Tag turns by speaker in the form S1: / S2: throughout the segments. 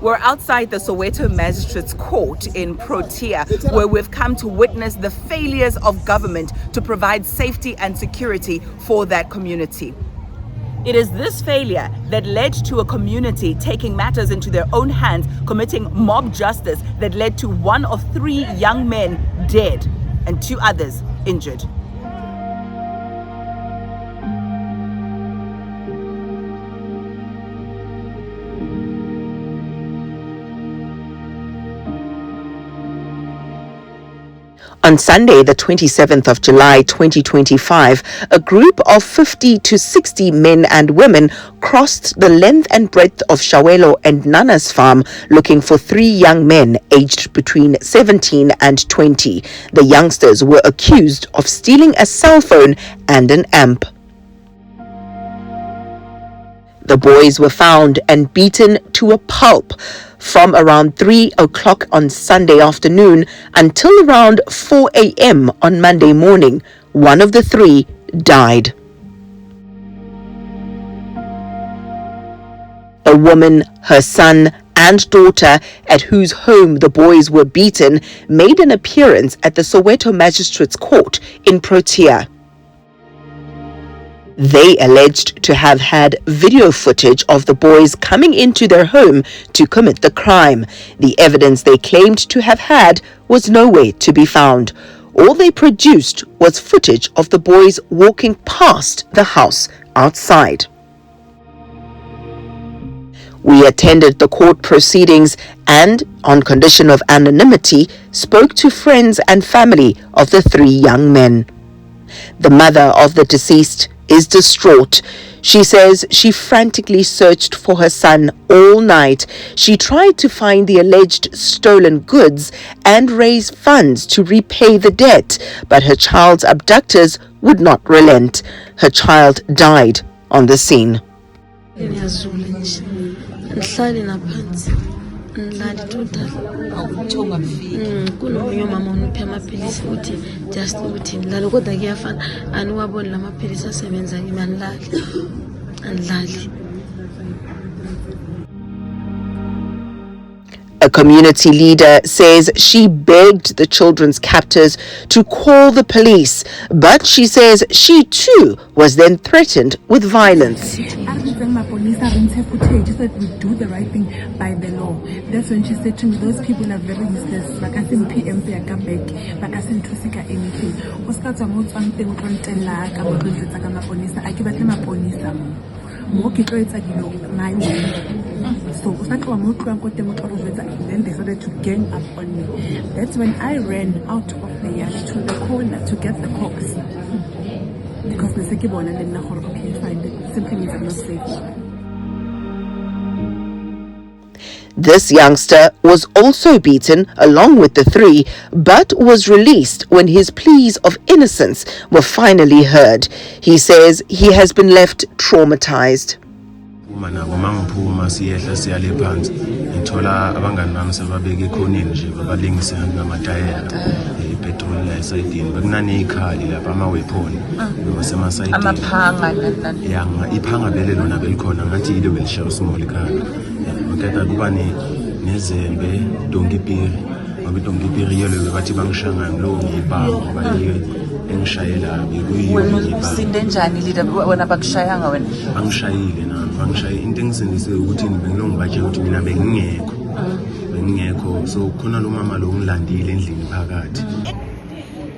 S1: We're outside the Soweto Magistrate's Court in Protea, where we've come to witness the failures of government to provide safety and security for that community. It is this failure that led to a community taking matters into their own hands, committing mob justice that led to 1 of 3 young men dead and 2 others injured. On Sunday, the 27th of July 2025, a group of 50 to 60 men and women crossed the length and breadth of Soweto and Nana's farm looking for 3 young men aged between 17 and 20. The youngsters were accused of stealing a cell phone and an amp. The boys were found and beaten to a pulp from around 3 o'clock on Sunday afternoon until around 4 a.m. on Monday morning. 1 of the 3 died. A woman, her son, and daughter, at whose home the boys were beaten, made an appearance at the Soweto Magistrate's Court in Protea. They alleged to have had video footage of the boys coming into their home to commit the crime. The evidence they claimed to have had was nowhere to be found. All they produced was footage of the boys walking past the house outside. We attended the court proceedings and, on condition of anonymity, spoke to friends and family of the 3 young men. The mother of the deceased is distraught. She says she frantically searched for her son all night. She tried to find the alleged stolen goods and raise funds to repay the debt, but her child's abductors would not relent. Her child died on the scene.
S2: Kunomunye umama uniphe amaphilisi uthi just uthi lalo kodwa kuyafana aniwaboni lamaphilisi asebenza imani lali andlali.
S1: A community leader says she begged the children's captors to call the police, but she says she too was then threatened with violence.
S3: She said we do the right thing by the law. That's when she said to me, those people are very useless. Like I said, PM they come back. Like I said, to seek anything. Oskata mo tsante mo tla ka mo tla ka maponisa. A ke batla maponisa mo ke tlo etsa dilo nine. So usatwa mo tla ko te mo tla then they started to gang up on me. That's when I ran out of the yard to the corner to get the cops. Because the second and then okay, fine. It simply means I'm not safe.
S1: This youngster was also beaten along with the 3, but was released when his pleas of innocence were finally heard. He says he has been left traumatized.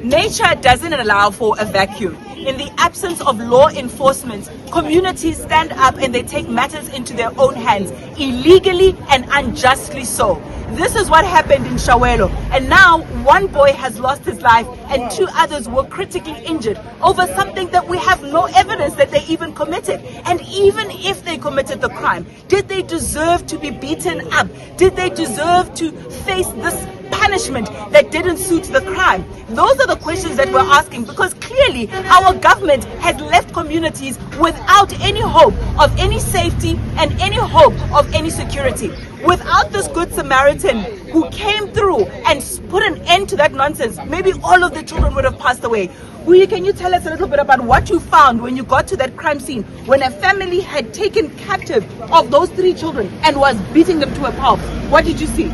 S1: Nature doesn't allow for a vacuum. In the absence of law enforcement, communities stand up and they take matters into their own hands, illegally and unjustly so. This is what happened in Soweto, and now 1 boy has lost his life and 2 others were critically injured over something that we have no evidence that they even committed. And even if they committed the crime, did they deserve to be beaten up? Did they deserve to face this punishment that didn't suit the crime? Those are the questions that we're asking, because clearly our government has left communities without any hope of any safety and any hope of any security. Without this Good Samaritan who came through and put an end to that nonsense, maybe all of the children would have passed away. Can you tell us a little bit about what you found when you got to that crime scene, when a family had taken captive of those 3 children and was beating them to a pulp? What did you see?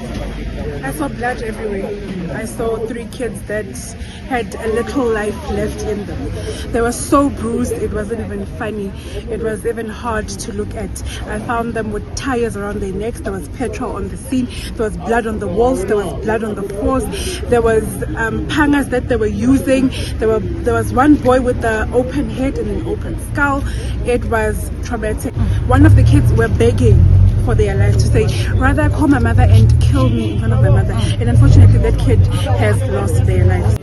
S3: I saw blood everywhere. I saw 3 kids that had a little life left in them. They were so bruised, it wasn't even funny. It was even hard to look at. I found them with tires around their necks. There was petrol on the scene. There was blood on the walls. There was blood on the floors. There was pangas that they were using. There was one boy with an open head and an open skull. It was traumatic. One of the kids were begging for their life, to say, rather call my mother and kill me in front of my mother. And unfortunately, that kid has lost their life.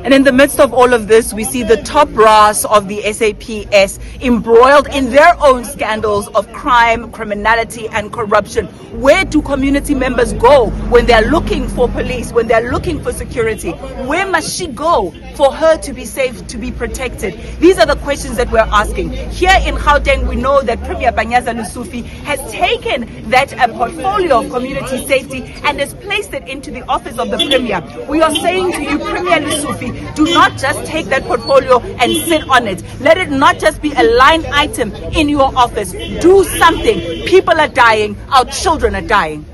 S1: And in the midst of all of this, we see the top brass of the SAPS embroiled in their own scandals of crime, criminality, and corruption. Where do community members go when they're looking for police, when they're looking for security? Where must she go for her to be safe, to be protected? These are the questions that we're asking. Here in Gauteng, we know that Premier Panyaza Lesufi has taken that portfolio of community safety and has placed it into the office of the Premier. We are saying to you, Premier Lesufi, do not just take that portfolio and sit on it. Let it not just be a line item in your office. Do something. People are dying. Our children are dying.